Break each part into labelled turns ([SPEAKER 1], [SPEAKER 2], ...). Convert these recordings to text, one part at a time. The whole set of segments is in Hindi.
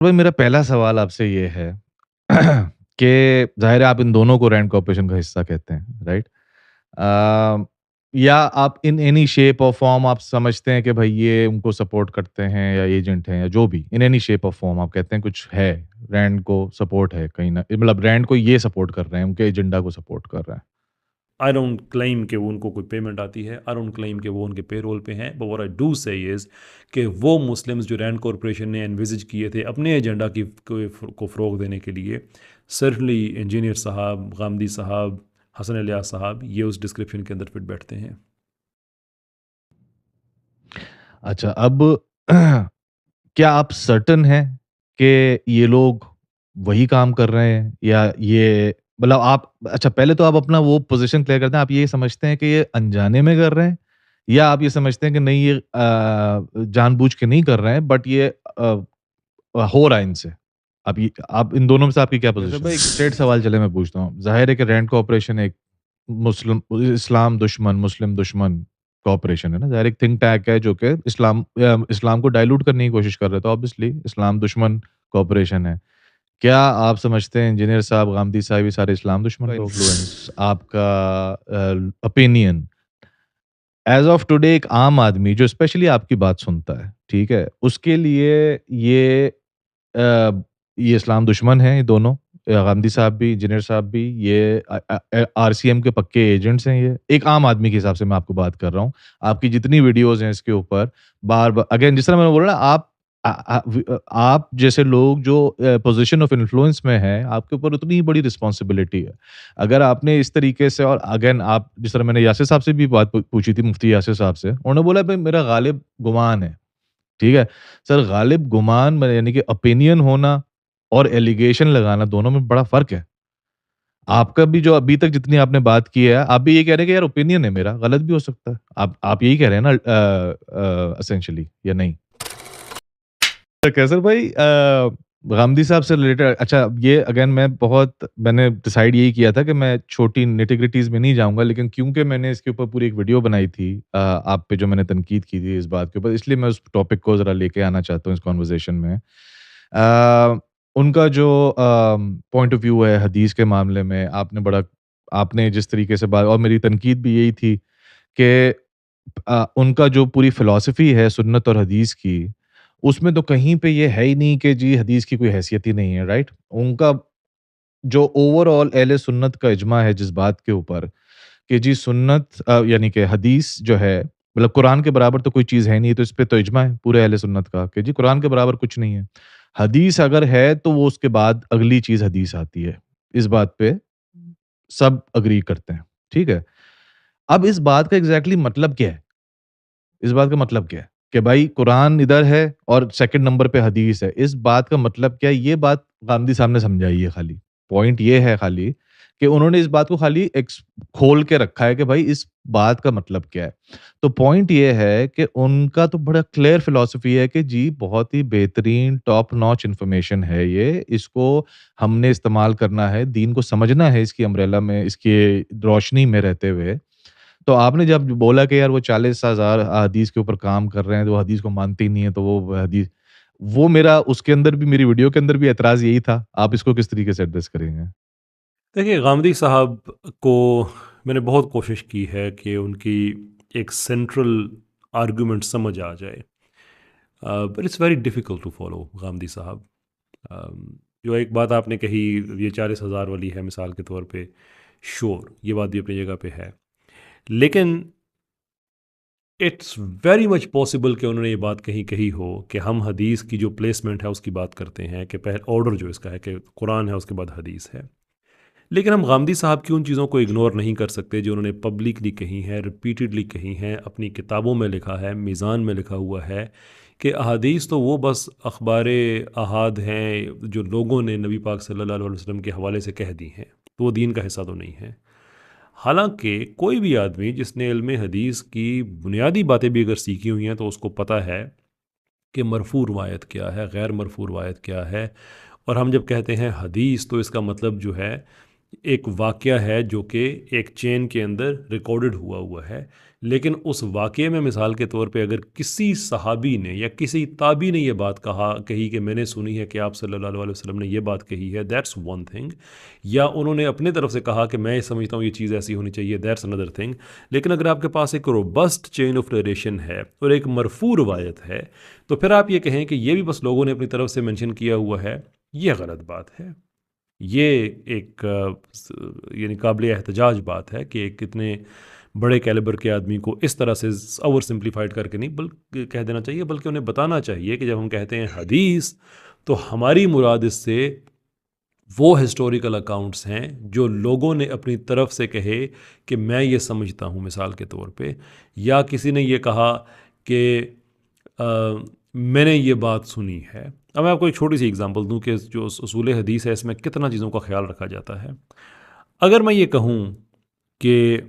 [SPEAKER 1] भाई मेरा पहला सवाल आपसे ये है कि ज़ाहिर है आप इन दोनों को रैंड कॉर्पोरेशन का हिस्सा कहते हैं, राइट? अ, या आप इन एनी शेप और फॉर्म आप समझते हैं कि भाई ये उनको सपोर्ट करते हैं या एजेंट हैं या जो भी इन एनी शेप और फॉर्म आप कहते हैं कुछ है, रैंड को सपोर्ट है कहीं न मतलब रैंड को ये सपोर्ट कर रहे हैं, उनके एजेंडा को सपोर्ट कर रहे हैं।
[SPEAKER 2] आई डोंट क्लेम कि वो उनको कोई पेमेंट आती है। आई डोंट क्लेम कि वो उनके पेरोल पे हैं, बट व्हाट आई डू से इज़ कि वो मुस्लिम्स जो रैंड कॉरपोरेशन ने एनविज़िज किए थे अपने एजेंडा को फ़रोग देने के लिए, सर्टनली इंजीनियर साहब, गामदी साहब, हसन इलियास साहब ये उस डिस्क्रिप्शन के अंदर फिट बैठते हैं।
[SPEAKER 1] अच्छा अब क्या आप सर्टेन हैं कि ये लोग वही काम कर रहे हैं या ये मतलब आप अच्छा पहले तो आप अपना वो पोज़ीशन क्लियर करते हैं। आप ये समझते हैं कि ये अनजाने में कर रहे हैं या आप ये समझते हैं कि नहीं ये जानबूझ के नहीं कर रहे हैं बट ये हो रहा है इनसे? आप इन दोनों में से आपकी क्या
[SPEAKER 2] जैसे
[SPEAKER 1] पोज़ीशन है?
[SPEAKER 2] भाई
[SPEAKER 1] स्ट्रेट सवाल चलिए मैं पूछता हूँ। ज़ाहिर है कि रैंड कॉर्पोरेशन एक इस्लाम दुश्मन, मुस्लिम दुश्मन कॉर्पोरेशन है ना। ज़ाहिर एक थिंक टैंक है जो कि इस्लाम को डाइल्यूट करने की कोशिश कर रहे हैं, तो ऑब्वियसली इस्लाम दुश्मन कॉर्पोरेशन है। क्या आप समझते हैं इंजीनियर साहब, गांधी साहब ये सारे इस्लाम दुश्मन का इन्फ्लुएंस आपका ओपिनियन एज़ ऑफ टुडे एक आम आदमी जो स्पेशली आपकी बात सुनता है, ठीक है? उसके लिए ये अ, ये इस्लाम दुश्मन हैं ये दोनों गांधी साहब भी, इंजीनियर साहब भी, ये आरसीएम के पक्के एजेंट्स हैं ये। एक आम आदमी के हिसाब से मैं आपको बात कर रहा हूँ। आपकी जितनी वीडियोज़ हैं इसके ऊपर बार-बार अगेन जिस तरह मैंने बोला ना आप जैसे लोग जो पोज़ीशन ऑफ इन्फ्लुएंस में हैं, आपके ऊपर उतनी ही बड़ी रिस्पॉन्सिबिलिटी है। अगर आपने इस तरीके से और अगेन आप जिस तरह मैंने यासिर साहब से भी बात पूछी थी मुफ्ती यासिर साहब से, उन्होंने बोला भई मेरा गालिब गुमान है। ठीक है? सर गालिब गुमान में यानी कि ओपिनियन होना और एलिगेशन लगाना दोनों में बड़ा फ़र्क है। आपका भी जो अभी तक जितनी आपने बात की है, आप भी ये कह रहे हैं कि यार ओपिनियन है मेरा, गलत भी हो सकता है। आप यही कह रहे हैं ना एसेंशियली या नहीं? तो कैसर भाई गामदी साहब से रिलेटेड अच्छा ये अगेन मैंने डिसाइड यही किया था कि मैं छोटी निटी-ग्रिटीज़ में नहीं जाऊँगा लेकिन क्योंकि मैंने इसके ऊपर पूरी एक वीडियो बनाई थी आप पे जो मैंने तनकीद की थी इस बात के ऊपर इसलिए मैं उस टॉपिक को ज़रा लेके आना चाहता हूँ इस कन्वर्सेशन में। उनका जो पॉइंट ऑफ व्यू है हदीस के मामले में आपने जिस तरीके से बात और मेरी तनकीद भी यही थी कि उनका जो पूरी फ़िलॉसफ़ी है सुन्नत और हदीस की, उसमें तो कहीं पे ये है ही नहीं कि जी हदीस की कोई हैसियत ही नहीं है, राइट? उनका जो ओवरऑल अहले सुन्नत का इज्मा है जिस बात के ऊपर कि जी सुन्नत यानी कि हदीस जो है मतलब कुरान के बराबर तो कोई चीज़ है नहीं, तो इस पे तो इज्मा है पूरे अहले सुन्नत का कि जी कुरान के बराबर कुछ नहीं है। हदीस अगर है तो वो उसके बाद अगली चीज़ हदीस आती है। इस बात पे सब एग्री करते हैं, ठीक है? अब इस बात का एग्ज़ैक्टली मतलब क्या है? इस बात का मतलब क्या है? कि भाई कुरान इधर है और सेकंड नंबर पे हदीस है। इस बात का मतलब क्या है? ये बात गांधी साहब ने समझाई है खाली। पॉइंट ये है खाली कि उन्होंने इस बात को खाली खोल के रखा है कि भाई इस बात का मतलब क्या है? तो पॉइंट ये है कि उनका तो बड़ा क्लियर फिलॉसफी है कि जी बहुत ही बेहतरीन टॉप नॉच इन्फॉर्मेशन है ये। इसको हमने इस्तेमाल करना है, दीन को समझना है इसकी अम्ब्रेला में, इसकी रोशनी में रहते हुए। तो आपने जब बोला कि यार वो 40,000 हदीस के ऊपर काम कर रहे हैं, तो वो हदीस को मानते ही नहीं है, तो वो हदीस वो मेरा उसके अंदर भी मेरी वीडियो के अंदर भी ऐतराज़ यही था। आप इसको किस तरीके से एड्रेस करेंगे?
[SPEAKER 2] देखिए, गामदी साहब को मैंने बहुत कोशिश की है कि उनकी एक सेंट्रल आर्गुमेंट समझ आ जाए, but it's very difficult to follow Ghamidi साहब। जो एक बात आपने कही, ये 40,000 वाली है मिसाल के तौर पे, श्योर ये बात भी अपनी जगह पे है, लेकिन इट्स वेरी मच पॉसिबल कि उन्होंने ये बात कहीं कही हो कि हम हदीस की जो प्लेसमेंट है उसकी बात करते हैं कि पहले ऑर्डर जो इसका है कि कुरान है उसके बाद हदीस है। लेकिन हम गामदी साहब की उन चीज़ों को इग्नोर नहीं कर सकते जो उन्होंने पब्लिकली कही हैं, रिपीटेडली कही हैं, अपनी किताबों में लिखा है, मीज़ान में लिखा हुआ है कि अहादीस तो वो बस अखबार अहाद हैं जो लोगों ने नबी पाक सल्लल्लाहु अलैहि वसल्लम के हवाले से कह दी हैं, तो वो दीन का हिस्सा तो नहीं है। हालांकि कोई भी आदमी जिसने इल्म हदीस की बुनियादी बातें भी अगर सीखी हुई हैं तो उसको पता है कि मरफू रवायत क्या है, गैर मरफू रवायत क्या है। और हम जब कहते हैं हदीस तो इसका मतलब जो है एक वाक़या है जो कि एक चेन के अंदर रिकॉर्डेड हुआ हुआ है, लेकिन उस वाक़ये में मिसाल के तौर पे अगर किसी सहाबी ने या किसी ताबी ने ये बात कही कि मैंने सुनी है कि आप सल्लल्लाहु अलैहि वसल्लम ने ये बात कही है, दैट्स वन थिंग। या उन्होंने अपने तरफ से कहा कि मैं समझता हूँ ये चीज़ ऐसी होनी चाहिए, दैट्स अनदर थिंग। लेकिन अगर आपके पास एक रोबस्ट चेन ऑफ नरेशन है और एक मरफू रवायत है, तो फिर आप ये कहें कि ये भी बस लोगों ने अपनी तरफ से मेंशन किया हुआ है, ये गलत बात है। ये एक यानी काबिल एहतजाज बात है कि एक कितने बड़े कैलिबर के आदमी को इस तरह से ओवर सिंप्लीफाइड करके नहीं बल्कि कह देना चाहिए, बल्कि उन्हें बताना चाहिए कि जब हम कहते हैं हदीस, तो हमारी मुराद इससे वो हिस्टोरिकल अकाउंट्स हैं जो लोगों ने अपनी तरफ से कहे कि मैं ये समझता हूँ, मिसाल के तौर पे, या किसी ने ये कहा कि मैंने ये बात सुनी है। अब मैं आपको एक छोटी सी एग्जांपल दूं कि जो उसूल हदीस है इसमें कितना चीज़ों का ख्याल रखा जाता है। अगर मैं ये कहूँ कि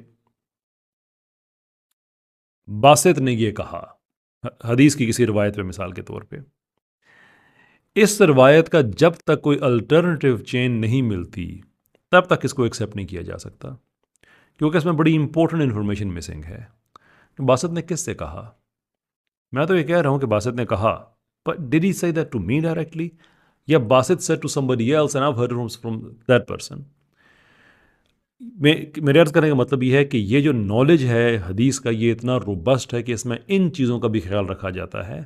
[SPEAKER 2] बासित ने ये कहा हदीस की किसी रवायत पे, मिसाल के तौर पे, इस रवायत का जब तक कोई अल्टरनेटिव चेन नहीं मिलती तब तक इसको एक्सेप्ट नहीं किया जा सकता, क्योंकि इसमें बड़ी इंपॉर्टेंट इन्फॉर्मेशन मिसिंग है। बासित ने किससे कहा? मैं तो ये कह रहा हूँ कि बासित ने कहा, but did he say that to me directly? या Basit said to somebody else and I've heard it from that person? मेरे अर्ज करने का मतलब ये है कि ये जो नॉलेज है हदीस का, ये इतना रोबस्ट है कि इसमें इन चीज़ों का भी ख्याल रखा जाता है।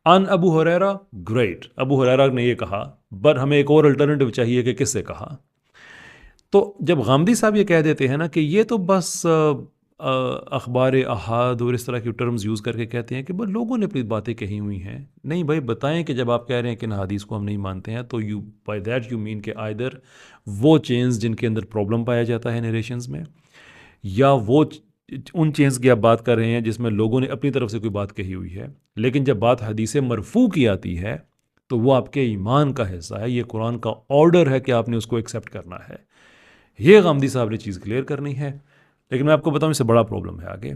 [SPEAKER 2] अन अबू हुरैरा, ग्रेट, अबू हुरैरा ने ये कहा, बट हमें एक और अल्टरनेटिव चाहिए कि किससे कहा। तो जब गामदी साहब ये कह देते हैं ना कि ये तो बस अखबार अहाद और इस तरह की टर्म्स यूज़ करके कहते हैं कि बस लोगों ने अपनी बातें कही हुई हैं, नहीं भाई, बताएं कि जब आप कह रहे हैं कि इन हदीस को हम नहीं मानते हैं, तो you by that you mean कि आइदर वो चेंज जिनके अंदर प्रॉब्लम पाया जाता है नरेशंस में, या वो उन चेंज की आप बात कर रहे हैं जिसमें लोगों ने अपनी तरफ से कोई बात कही हुई है। लेकिन जब बात हदीस मरफू की आती है तो वो आपके ईमान का हिस्सा है, ये कुरान का ऑर्डर है कि आपने उसको एक्सेप्ट करना है। ये गामदी साहब ने चीज़ क्लियर करनी है। लेकिन मैं आपको बताऊं, इससे बड़ा प्रॉब्लम है आगे।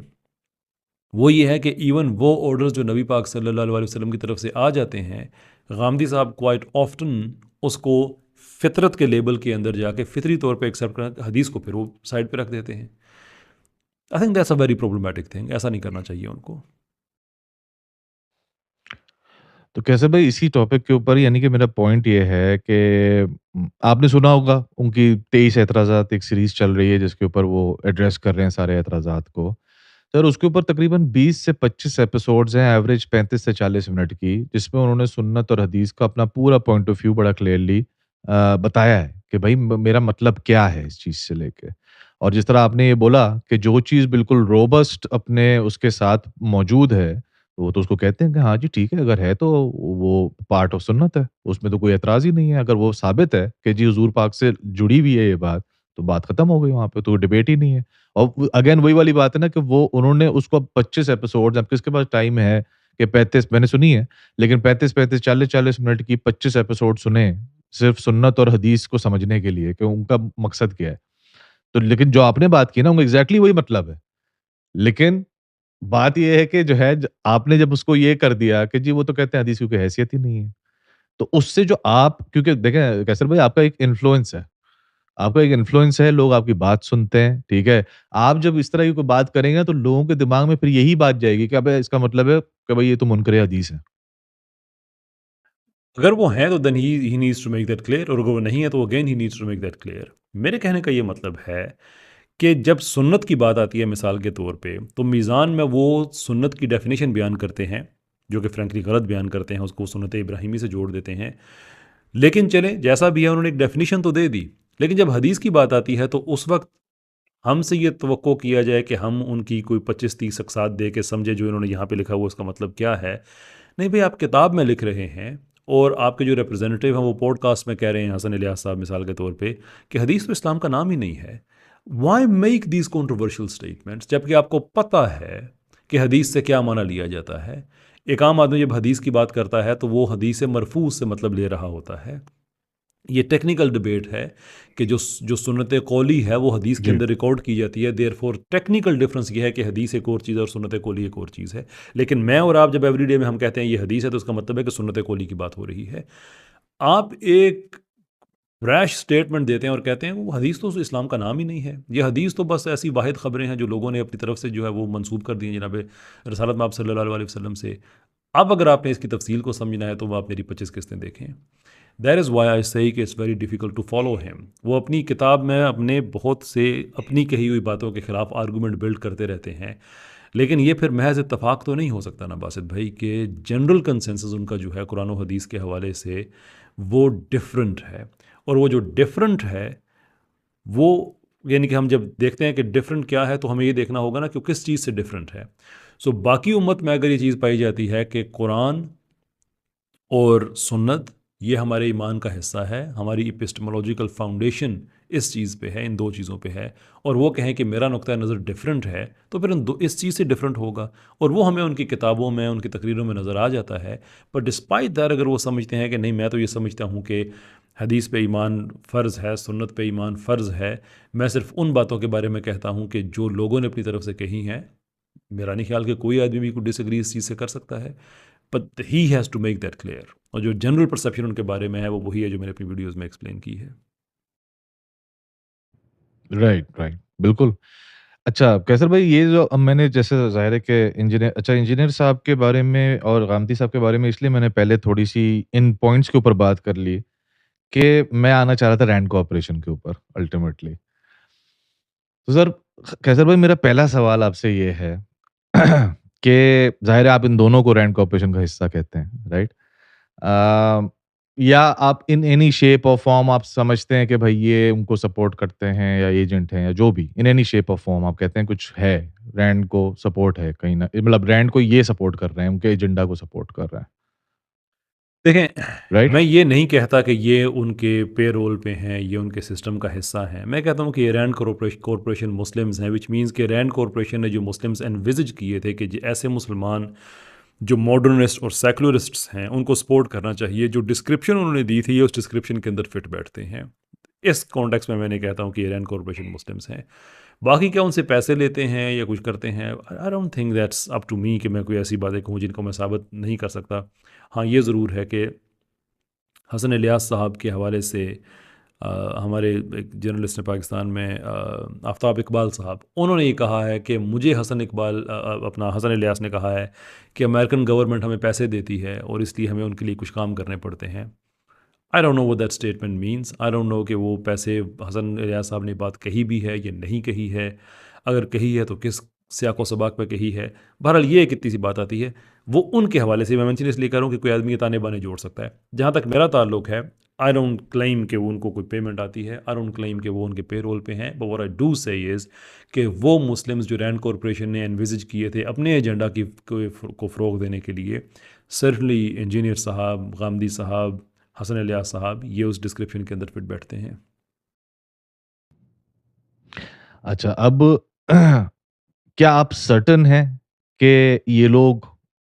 [SPEAKER 2] वो ये है कि इवन वो ऑर्डर्स जो नबी पाक सल्लल्लाहु अलैहि वसल्लम की तरफ से आ जाते हैं, गामदी साहब क्वाइट ऑफ्टन उसको फितरत के लेबल के अंदर जाके फितरी तौर पे एक्सेप्ट कर हदीस को फिर वो साइड पे रख देते हैं। I think that's a very problematic thing, ऐसा नहीं करना चाहिए उनको।
[SPEAKER 1] तो कैसे भाई इसी टॉपिक के ऊपर यानी कि मेरा पॉइंट ये है कि आपने सुना होगा उनकी 23 एतराज़ात एक सीरीज़ चल रही है जिसके ऊपर वो एड्रेस कर रहे हैं सारे एतराज़ात को। सर उसके ऊपर तकरीबन 20 से 25 एपिसोड्स हैं, एवरेज 35 से 40 मिनट की, जिसमें उन्होंने सुन्नत और हदीस का अपना पूरा पॉइंट ऑफ व्यू बड़ा क्लियरली बताया है कि भाई मेरा मतलब क्या है इस चीज़ से लेके। और जिस तरह आपने ये बोला कि जो चीज़ बिल्कुल रोबस्ट अपने उसके साथ मौजूद है, वो तो उसको कहते हैं कि हाँ जी ठीक है, अगर है तो वो पार्ट ऑफ सुन्नत है, उसमें तो कोई एतराज़ ही नहीं है। अगर वो साबित है कि जी हुज़ूर पाक से जुड़ी हुई है ये बात, तो बात खत्म हो गई वहाँ पे, तो डिबेट ही नहीं है। और अगेन वही वाली बात है ना कि वो उन्होंने उसको 25 एपिसोड्स, अब किसके पास टाइम है कि 35 मैंने सुनी है, लेकिन 35-35, 40-40 मिनट की 25 एपिसोड सुने, सिर्फ़ सुन्नत और हदीस को समझने के लिए कि उनका मकसद क्या है। तो लेकिन जो आपने बात की ना, वो एग्ज़ैक्टली वही मतलब है। लेकिन बात ये है कि जो है आपने जब उसको ये कर दिया कि जी वो तो कहते हैं हदीस की कोई हैसियत ही नहीं है। तो उससे जो आप, क्योंकि देखें कैसर भाई, आपका एक इन्फ्लुएंस है। आपका एक इन्फ्लुएंस है, लोग आपकी बात सुनते हैं, ठीक है? आप जब इस तरह की कोई बात करेंगे तो लोगों के दिमाग में फिर यही बात जाएगी कि अबे इसका मतलब है कि भाई ये तो मुनकर हदीस है।
[SPEAKER 2] अगर वो हैं तो then he needs to make that clear, और अगर वो नहीं है तो again he needs to make that clear. मेरे कहने का ये मतलब है कि जब सुन्नत की बात आती है, मिसाल के तौर पे, तो मीज़ान में वो सुन्नत की डेफिनेशन बयान करते हैं जो कि फ्रैंकली गलत बयान करते हैं, उसको सुन्नत इब्राहिमी से जोड़ देते हैं। लेकिन चलें, जैसा भी है, उन्होंने एक डेफिनेशन तो दे दी। लेकिन जब हदीस की बात आती है तो उस वक्त हमसे ये तवक्को किया जाए कि हम उनकी कोई 25-30 अक़साद दे के समझे जो इन्होंने यहाँ पे लिखा हुआ उसका मतलब क्या है। नहीं भाई, आप किताब में लिख रहे हैं और आपके जो रिप्रेजेंटेटिव हैं वो पॉडकास्ट में कह रहे हैं, हसन इलियास साहब मिसाल के तौर पे, कि हदीस तो इस्लाम का नाम ही नहीं है। Why make these controversial statements, जबकि आपको पता है कि हदीस से क्या माना लिया जाता है। एक आम आदमी जब हदीस की बात करता है तो वो हदीस मरफूज से मतलब ले रहा होता है। ये टेक्निकल डिबेट है कि जो जो सुन्नत कौली है वो हदीस के
[SPEAKER 1] जी।
[SPEAKER 2] अंदर रिकॉर्ड की जाती है, देयर फोर टेक्निकल डिफरेंस ये है कि हदीस एक और चीज़ है और सुन्नत कौली एक और चीज़ है। लेकिन मैं और आप जब एवरीडे में हम कहते हैं ये हदीस है, तो उसका मतलब है कि सुन्नत कौली की बात हो रही है। आप एक रैश स्टेटमेंट देते हैं और कहते हैं वो हदीस तो इस्लाम का नाम ही नहीं है। ये हदीस तो बस ऐसी वाहिद ख़बरें हैं जो लोगों ने अपनी तरफ से जो है वो मंसूब कर दी हैं जनाब रसालत में आप सल्लल्लाहु अलैहि वसल्लम से। अब अगर आपने इसकी तफसील को समझना है तो वो आप मेरी 25 किस्तें देखें। That is why I say कि it's very difficult to follow him. वो अपनी किताब में अपने बहुत से अपनी कही हुई बातों के ख़िलाफ़ आर्गूमेंट बिल्ड करते रहते हैं। लेकिन ये फिर महज़ इत्तफ़ाक तो नहीं हो सकता ना बासित भाई कि जनरल कंसेंसस उनका जो है कुरान और हदीस के हवाले से वो डिफरेंट है। और वो जो डिफरेंट है वो यानी कि हम जब देखते हैं कि डिफरेंट क्या है तो हमें ये देखना होगा ना कि वो किस चीज़ से डिफरेंट है। सो बाकी उम्मत में अगर ये चीज़ पाई जाती है कि कुरान और सुन्नत ये हमारे ईमान का हिस्सा है, हमारी एपिस्टेमोलॉजिकल फाउंडेशन इस चीज़ पे है, इन दो चीज़ों पे है, और वो कहें कि मेरा नुक्ता नज़र डिफरेंट है, तो फिर उन दो इस चीज़ से डिफरेंट होगा और वो हमें उनकी किताबों में, उनकी तकरीरों में नज़र आ जाता है। बट डिस्पाइट दैट अगर वो समझते हैं कि नहीं मैं तो ये समझता हूँ कि हदीस पे ईमान फ़र्ज़ है, सुन्नत पे ईमान फ़र्ज़ है, मैं सिर्फ़ उन बातों के बारे में कहता हूँ कि जो लोगों ने अपनी तरफ से कही हैं। मेरा नहीं ख्याल कि कोई आदमी भी कोई डिसएग्री इस चीज़ से कर सकता है। But he has to make that clear, और जो जनरल परसेप्शन उनके बारे में है वो वही है जो मैंने अपनी वीडियोज़ में एक्सप्लेन की है।
[SPEAKER 1] राइट, राइट, बिल्कुल। अच्छा, कैसर भाई ये जो अब मैंने जैसे ज़ाहिर है कि इंजीनियर साहब के बारे में और गामती साहब के बारे में इसलिए मैंने पहले थोड़ी-सी इन पॉइंट्स के ऊपर बात कर ली कि मैं आना चाह रहा था रैंड कोऑपरेशन के ऊपर अल्टीमेटली। तो सर कैसर भाई मेरा पहला सवाल आपसे ये है कि ज़ाहिर है आप इन दोनों को रैंड कोऑपरेशन का हिस्सा कहते हैं, राइट? अ, या आप इन एनी शेप और फॉर्म आप समझते हैं कि भाई ये उनको सपोर्ट करते हैं या एजेंट हैं या जो भी इन एनी शेप और फॉर्म आप कहते हैं कुछ है, रैंड को सपोर्ट है कहीं न मतलब रैंड को ये सपोर्ट कर रहे हैं, उनके एजेंडा को सपोर्ट कर रहा है,
[SPEAKER 2] देखें,
[SPEAKER 1] राइट?
[SPEAKER 2] मैं ये नहीं कहता कि ये उनके पेरोल पे हैं, ये उनके सिस्टम का हिस्सा हैं। मैं कहता हूँ कि ये रैंड कॉरपोरेशन मुस्लिम्स हैं, व्हिच मीन्स कि रैंड कॉरपोरेशन ने जो मुस्लिम्स एनविज़िज किए थे कि ऐसे मुसलमान जो मॉडर्निस्ट और सेकुलरिस्ट्स हैं, उनको सपोर्ट करना चाहिए। जो डिस्क्रिप्शन उन्होंने दी थी, ये उस डिस्क्रिप्शन के अंदर फिट बैठते हैं। इस कॉन्टेक्स्ट में मैं नहीं कहता हूँ कि ये रैंड कॉरपोरेशन मुस्लिम्स हैं। बाकी क्या उनसे पैसे लेते हैं या कुछ करते हैं, I don't think that's up to me कि मैं कोई ऐसी बातें कहूँ जिनको मैं साबित नहीं कर सकता। हाँ, ये ज़रूर है कि हसन इलियास साहब के हवाले से हमारे एक जर्नलिस्ट हैं पाकिस्तान में, आफ्ताब इकबाल साहब, उन्होंने ये कहा है कि मुझे अपना हसन इलियास ने कहा है कि अमेरिकन गवर्नमेंट हमें पैसे देती है और इसलिए हमें उनके लिए कुछ काम करने पड़ते हैं। I don't know what that statement means. I don't know कि वो पैसे हसन इलियास साहब ने बात कही भी है या नहीं कही है। अगर कही है तो किस सियाको सबाक पे कही है। बहरहाल ये एक इतनी सी बात आती है, वो उनके हवाले से मैं मेंशन इसलिए कर रहा हूँ कि कोई आदमी ये ताने बाने जोड़ सकता है। जहाँ तक मेरा ताल्लुक है, आई डोंट क्लेम कि वो उनको कोई पेमेंट आती है, आई डोंट क्लेम कि वो उनके पेरोल पे हैं, बट व्हाट आई डू से इज़ कि वो मुस्लिम्स जो रैंड कॉरपोरेशन ने एनविज़िज किए थे अपने एजेंडा को फ़रोग़ देने के लिए, सर्टनली इंजीनियर साहब, गामदी साहब, हसन इलियास साहब, ये उस डिस्क्रिप्शन के अंदर फिट बैठते हैं।
[SPEAKER 1] अच्छा अब क्या आप सर्टेन हैं कि ये लोग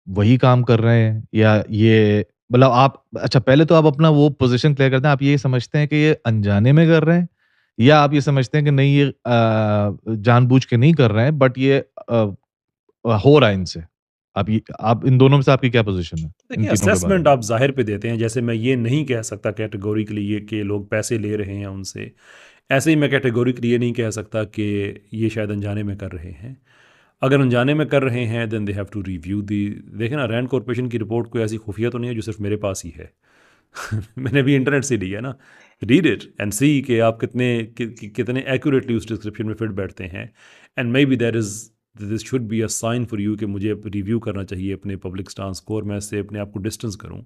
[SPEAKER 1] वही काम कर रहे हैं या ये मतलब आप अच्छा पहले तो आप अपना वो पोज़ीशन क्लियर करते हैं, आप ये समझते हैं कि ये अनजाने में कर रहे हैं या आप ये समझते हैं कि नहीं ये जानबूझ के नहीं कर रहे हैं बट ये हो रहा है इनसे? आप इन दोनों में से आपकी क्या पोज़ीशन है? इन
[SPEAKER 2] देखिए,
[SPEAKER 1] तीनों के बारे
[SPEAKER 2] असेसमेंट
[SPEAKER 1] में?
[SPEAKER 2] आप ज़ाहिर पे देते हैं, जैसे मैं ये नहीं कह सकता कैटेगोरिकली ये कि लोग पैसे ले रहे हैं उनसे। ऐसे ही मैं कैटेगोरिकली ये नहीं कह सकता कि ये शायद अनजाने में कर रहे हैं। अगर अनजाने में कर रहे हैं then they have to review दी। देखें ना, रैंड कॉर्पोरेशन की रिपोर्ट कोई ऐसी खुफिया तो नहीं है जो सिर्फ़ मेरे पास ही है। मैंने भी इंटरनेट से ली है ना। रीड इट एंड सी कि आप कितने एक्यूरेटली उस डिस्क्रिप्शन में फिट बैठते हैं। And maybe that is this should be a sign for you कि मुझे अब रिव्यू करना चाहिए अपने पब्लिक स्टांस को और मैं इससे अपने आप को डिस्टेंस करूं,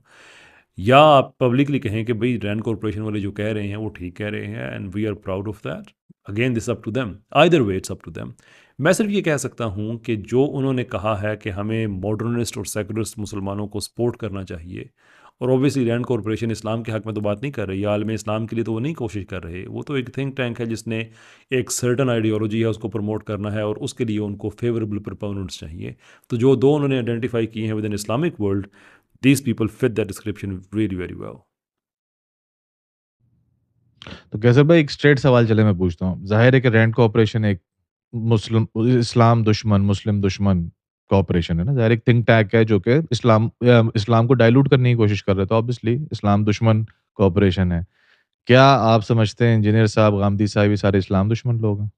[SPEAKER 2] या आप पब्लिकली कहें कि भाई रैंड कॉरपोरेशन वाले जो कह रहे हैं वो ठीक कह रहे हैं and we are proud of that. Again this up to them, either way it's up to them. मैं सिर्फ ये कह सकता हूँ कि जो उन्होंने कहा है कि हमें मॉडर्निस्ट और सेकुलरिस्ट मुसलमानों को सपोर्ट करना चाहिए, और ऑब्वियसली रैंड कॉरपोरेशन इस्लाम के हक में तो बात नहीं कर रही, या आलम इस्लाम के लिए तो वो नहीं कोशिश कर रहे, वो तो एक थिंक टैंक है जिसने एक सर्टन आइडियोलॉजी है उसको प्रमोट करना है और उसके लिए उनको फेवरेबल प्रोपोनेंट्स चाहिए। तो जो दो उन्होंने आइडेंटिफाई किए हैं with in Islamic world, these people fit that description really very well.
[SPEAKER 1] तो कैसर भाई एक स्ट्रेट सवाल चले मैं पूछता हूँ। ज़ाहिर है कि रैंड कोऑपरेशन एक इस्लाम दुश्मन, मुस्लिम दुश्मन कोऑपरेशन है ना। ज़ाहिर एक थिंक टैंक है जो कि इस्लाम को डाइल्यूट करने की कोशिश कर रहे हैं, तो ऑब्वियसली इस्लाम दुश्मन कोऑपरेशन है। क्या आप समझते हैं इंजीनियर साहब, गामदी साहब ये सारे इस्लाम दुश्मन लोग हैं?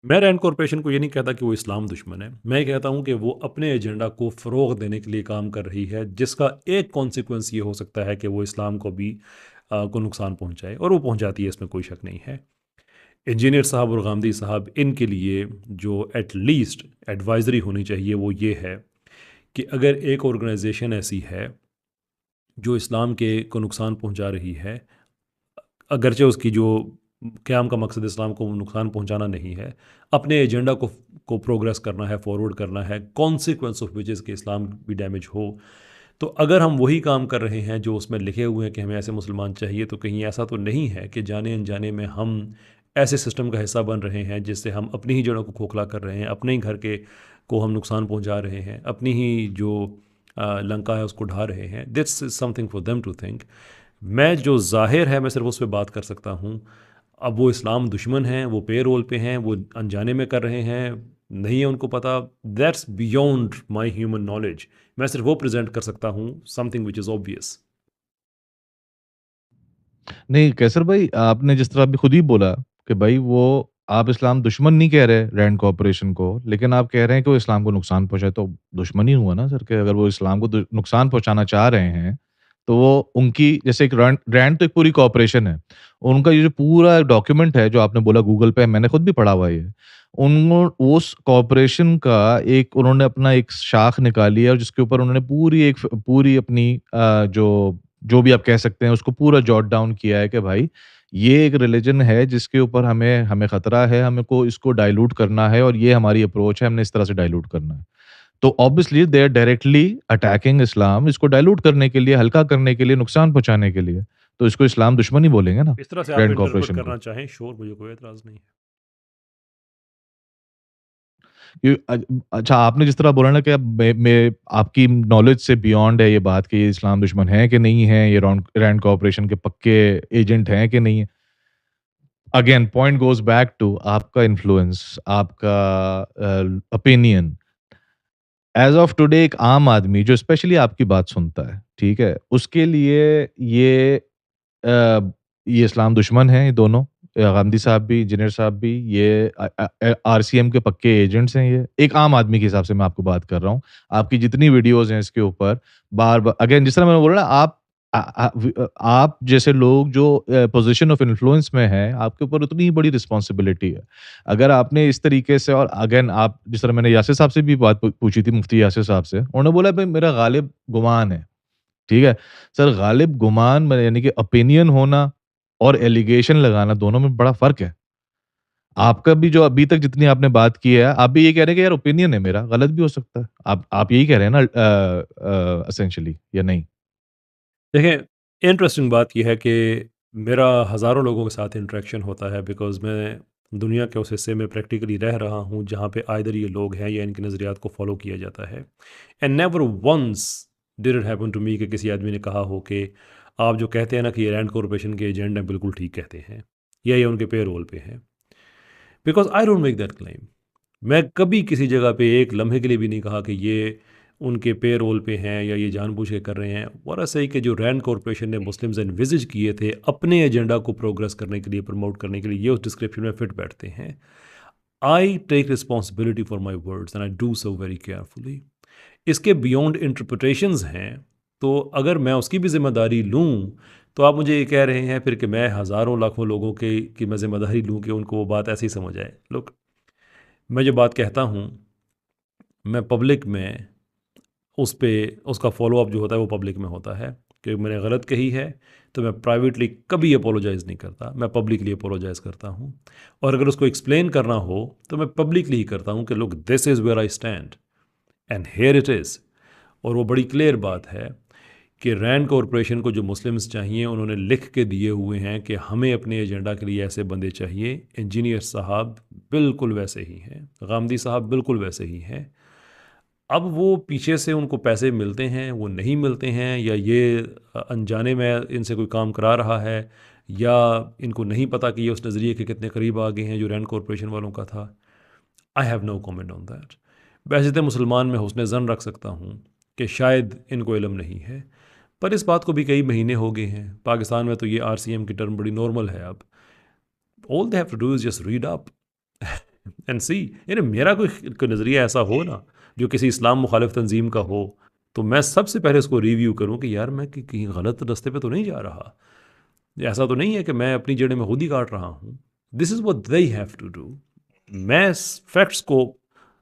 [SPEAKER 2] मैं रैंड कॉरपोरेशन को ये नहीं कहता कि वो इस्लाम दुश्मन है। मैं ये कहता हूँ कि वो अपने एजेंडा को फ़रोग़ देने के लिए काम कर रही है, जिसका एक कॉन्सिक्वेंस ये हो सकता है कि वो इस्लाम को भी को नुकसान पहुँचाए, और वो पहुँचाती है, इसमें कोई शक नहीं है। इंजीनियर साहब और गांधी साहब, इनके लिए जो एट लीस्ट एडवाइजरी होनी चाहिए वो ये है कि अगर एक ऑर्गेनाइजेशन ऐसी है जो इस्लाम के को नुकसान पहुंचा रही है, अगरचे उसकी जो क़याम का मकसद इस्लाम को नुकसान पहुंचाना नहीं है, अपने एजेंडा को प्रोग्रेस करना है, फॉरवर्ड करना है, कॉन्सिक्वेंस ऑफ विच इज़ कि इस्लाम भी डैमेज हो, तो अगर हम वही काम कर रहे हैं जो उसमें लिखे हुए हैं कि हमें ऐसे मुसलमान चाहिए, तो कहीं ऐसा तो नहीं है कि जाने अनजाने में हम ऐसे सिस्टम का हिस्सा बन रहे हैं जिससे हम अपनी ही जड़ों को खोखला कर रहे हैं, अपने ही घर के को हम नुकसान पहुंचा रहे हैं, अपनी ही जो लंका है उसको ढा रहे हैं। This is something for them to think. मैं जो ज़ाहिर है मैं सिर्फ उस पे बात कर सकता हूँ। अब वो इस्लाम दुश्मन हैं, वो पे रोल पे हैं, वो अनजाने में कर रहे हैं, नहीं है उनको पता, that's beyond my human knowledge. मैं सिर्फ वो प्रेज़ेंट कर सकता हूँ, समथिंग व्हिच इज़ ऑब्वियस।
[SPEAKER 1] नहीं, कैसर भाई आपने जिस तरह अभी खुद ही बोला कि भाई वो आप इस्लाम दुश्मन नहीं कह रहे रैंड कॉर्पोरेशन को, लेकिन आप कह रहे हैं कि वो इस्लाम को नुकसान पहुँचाए, तो दुश्मन ही हुआ ना सर कि अगर वो इस्लाम को नुकसान पहुँचाना चाह रहे हैं, तो वो उनकी जैसे एक रैंड रैंड तो एक पूरी कॉर्पोरेशन है। उनका ये जो पूरा डॉक्यूमेंट है, जो आपने बोला गूगल पे, मैंने खुद भी पढ़ा हुआ है ये। उस कॉर्पोरेशन का एक उन्होंने अपना एक शाख निकाली है और जिसके ऊपर उन्होंने पूरी अपनी जो भी आप कह सकते हैं उसको पूरा जॉट डाउन किया है कि भाई ये एक रिलीजन है जिसके ऊपर हमें हमें खतरा है, हमें को इसको डाइल्यूट करना है और ये हमारी अप्रोच है, हमने इस तरह से डाइल्यूट करना है। तो obviously they are directly attacking Islam, इसको डाइल्यूट करने के लिए, हल्का करने के लिए, नुकसान पहुँचाने के लिए। तो इसको इस्लाम दुश्मन ही बोलेंगे ना,
[SPEAKER 2] इस तरह से आप
[SPEAKER 1] रैंड
[SPEAKER 2] इंटरप्रेट
[SPEAKER 1] कॉर्पोरेशन को।
[SPEAKER 2] करना चाहें, श्योर, मुझे कोई एतराज़ नहीं है।
[SPEAKER 1] अच्छा आपने जिस तरह बोला ना कि अब मैं आपकी नॉलेज से बियॉन्ड है ये बात कि ये इस्लाम दुश्मन है कि नहीं है, ये रैंड कॉर्पोरेशन के पक्के एजेंट हैं कि नहीं है। Again point goes back to आपका इन्फ्लुएंस, आपका ओपिनियन। एज़ ऑफ टुडे एक आम आदमी जो स्पेशली आपकी बात सुनता है, ठीक है? उसके लिए ये ये इस्लाम दुश्मन हैं ये दोनों, गांधी साहब भी, इंजीनियर साहब भी, ये आरसीएम के पक्के एजेंट्स हैं ये। एक आम आदमी के हिसाब से मैं आपको बात कर रहा हूँ। आपकी जितनी वीडियोज़ हैं इसके ऊपर, बार-बार अगेन जिस तरह मैंने बोला ना आप जैसे लोग जो पोज़ीशन ऑफ इन्फ्लुएंस में हैं, आपके ऊपर उतनी ही बड़ी रिस्पॉन्सिबिलिटी है। अगर आपने इस तरीके से और अगेन आप जिस तरह मैंने यासिर साहब से भी बात पूछी थी, मुफ्ती यासिर साहब से, उन्होंने बोला भई मेरा गालिब गुमान है, ठीक है? सर गालिब गुमान में यानी कि ओपिनियन होना और एलिगेशन लगाना दोनों में बड़ा फ़र्क है। आपका भी जो अभी तक जितनी आपने बात की है, आप भी ये कह रहे हैं कि यार ओपिनियन है मेरा, गलत भी हो सकता है। आप यही कह रहे हैं ना एसेंशियली या नहीं?
[SPEAKER 2] देखें, इंटरेस्टिंग बात ये है कि मेरा हज़ारों लोगों के साथ इंटरेक्शन होता है, बिकॉज़ मैं दुनिया के उस हिस्से में प्रैक्टिकली रह रहा हूँ जहाँ पे आइदर ये लोग हैं या इनके नज़रियात को फ़ॉलो किया जाता है। And never once did it happen to me कि किसी आदमी ने कहा हो कि आप जो कहते हैं ना कि ये रैंड कॉर्पोरेशन के एजेंट हैं, बिल्कुल ठीक कहते हैं, या ये उनके पे रोल पे हैं। Because I don't make that claim. मैं कभी किसी जगह पे एक लम्हे के लिए भी नहीं कहा कि ये उनके पे रोल पे हैं या ये जानबूझ के कर रहे हैं। और ऐसा ही कि जो रैंड कॉर्पोरेशन ने मुस्लिम्स एनविजिज किए थे अपने एजेंडा को प्रोग्रेस करने के लिए, प्रमोट करने के लिए, ये उस डिस्क्रिप्शन में फिट बैठते हैं। I take responsibility for my words and I do so very carefully. इसके बियॉन्ड इंटरप्रटेशंस हैं, तो अगर मैं उसकी भी ज़िम्मेदारी लूँ, तो आप मुझे ये कह रहे हैं फिर कि मैं हज़ारों लाखों लोगों के की मैं ज़िम्मेदारी लूँ कि उनको वो बात ऐसे ही समझ आए। लुक, मैं जो बात कहता हूँ, मैं पब्लिक में उस पे उसका फ़ॉलो-अप जो होता है वो पब्लिक में होता है कि मैंने गलत कही है, तो मैं प्राइवेटली कभी अपोलोजाइज़ नहीं करता, मैं पब्लिकली अपोलोजाइज़ करता हूँ। और अगर उसको एक्सप्लेन करना हो, तो मैं पब्लिकली ही करता हूँ कि look, this is where I stand and here it is. और वो बड़ी क्लियर बात है कि रैंड कॉरपोरेशन को जो मुस्लिम्स चाहिए उन्होंने लिख के दिए हुए हैं कि हमें अपने एजेंडा के लिए ऐसे बंदे चाहिए। इंजीनियर साहब बिल्कुल वैसे ही हैं, गामदी साहब बिल्कुल वैसे ही हैं। अब वो पीछे से उनको पैसे मिलते हैं, वो नहीं मिलते हैं, या ये अनजाने में इनसे कोई काम करा रहा है, या इनको नहीं पता कि ये उस नज़रिए के कितने करीब आ गए हैं जो रैंड कॉरपोरेशन वालों का था। I have no comment on that. वैसे तो मुसलमान में हुस्न ज़न रख सकता हूँ कि शायद इनको इल्म नहीं है, पर इस बात को भी कई महीने हो गए हैं। पाकिस्तान में तो ये आरसीएम की टर्म बड़ी नॉर्मल है अब। All they have to do is just read up and see. यानी मेरा कोई नज़रिया ऐसा हो ना जो किसी इस्लाम मुखालिफ तंजीम का हो, तो मैं सबसे पहले उसको रिव्यू करूं कि यार मैं कहीं गलत रास्ते पे तो नहीं जा रहा। ऐसा तो नहीं है कि मैं अपनी जड़ें में खुद ही काट रहा हूँ। This is what they have to do. मैं फैक्ट्स को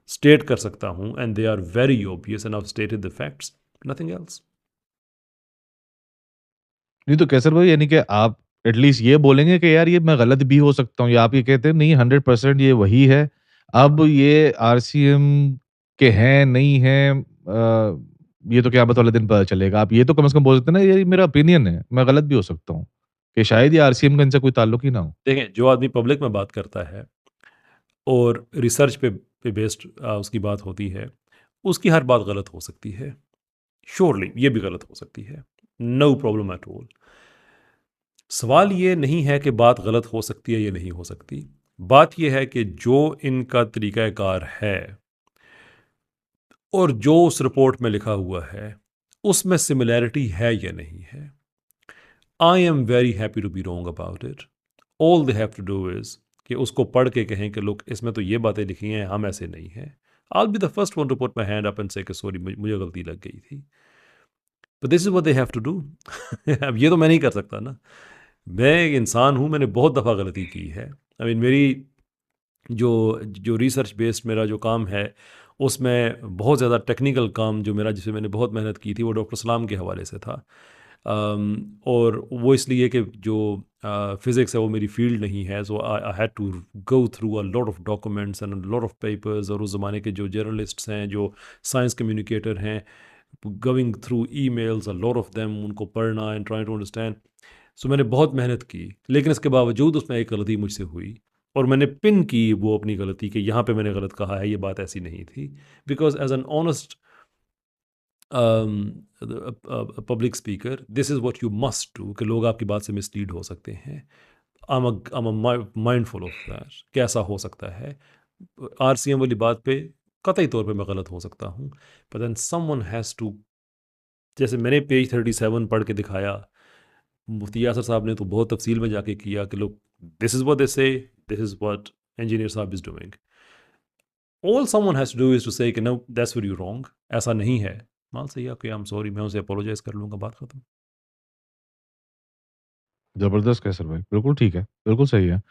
[SPEAKER 2] स्टेट कर सकता हूँ and they are very obvious and I stated the facts, nothing else.
[SPEAKER 1] नहीं तो कैसर भाई यानी कि आप एटलीस्ट ये बोलेंगे कि यार ये मैं गलत भी हो सकता हूँ या आप ये कहते हैं नहीं 100% ये वही है। अब ये आरसीएम के हैं, नहीं हैं ये तो क़यामत वाले दिन पता चलेगा। आप ये तो कम से कम बोल सकते हैं ना ये मेरा ओपिनियन है, मैं गलत भी हो सकता हूँ, कि शायद ये आरसीएम का इनसे कोई ताल्लुक ही ना हो।
[SPEAKER 2] देखें, जो आदमी पब्लिक में बात करता है और रिसर्च पे बेस्ड उसकी बात होती है, उसकी हर बात गलत हो सकती है। श्योरली ये भी गलत हो सकती है, नो प्रॉब्लम एट ऑल। सवाल ये नहीं है कि बात गलत हो सकती है या नहीं हो सकती। बात यह है कि जो इनका तरीक़ाकार है और जो उस रिपोर्ट में लिखा हुआ है, उसमें सिमिलैरिटी है या नहीं है। I am very happy to be wrong about it. All they have to do is कि उसको पढ़ के कहें कि लोग इसमें तो ये बातें लिखी हैं, हम ऐसे नहीं हैं। I will be the first one to put my hand up and say कि सॉरी मुझे गलती लग गई थी। तो this is what they have to do. अब ये तो मैं नहीं कर सकता ना। मैं एक इंसान हूँ, मैंने बहुत दफ़ा गलती की है। आई मीन मेरी जो जो रिसर्च बेस्ड मेरा जो काम है, उसमें बहुत ज़्यादा टेक्निकल काम जो मेरा जिसमें मैंने बहुत मेहनत की थी वो डॉक्टर सलाम के हवाले से था। और वो इसलिए कि जो फिज़िक्स है वो मेरी फील्ड नहीं है, so I had to go through a lot of documents and a lot of papers. और उस ज़माने के जो जर्नलिस्ट्स हैं, जो साइंस कम्युनिकेटर हैं, going through emails a lot of them, उनको पढ़ना and trying to understand. So मैंने बहुत मेहनत की, लेकिन इसके बावजूद उसमें एक गलती मुझसे हुई और मैंने पिन की वो अपनी गलती कि यहाँ पे मैंने गलत कहा है, ये बात ऐसी नहीं थी। Because as an honest public speaker this is what you must do कि लोग आपकी बात से मिसलीड हो सकते हैं। I am mindful of that कि ऐसा हो सकता है। आरसीएम वाली बात पे कतई तौर पे मैं गलत हो सकता हूँ, but then someone has to. जैसे मैंने पेज 37 पढ़ के दिखाया, मुफ्ती यासर साहब ने तो बहुत तफसील में जाके किया कि लोग this is what they say, this is what engineer साहब is doing. All someone has to do is to say कि no that's where you wrong, ऐसा नहीं है। मान सही है, ओके आई एम सॉरी, मैं उसे अपोलोजाइज़ कर लूँगा, बात खत्म।
[SPEAKER 1] ज़बरदस्त कैसर भाई, बिल्कुल ठीक है, बिल्कुल सही है।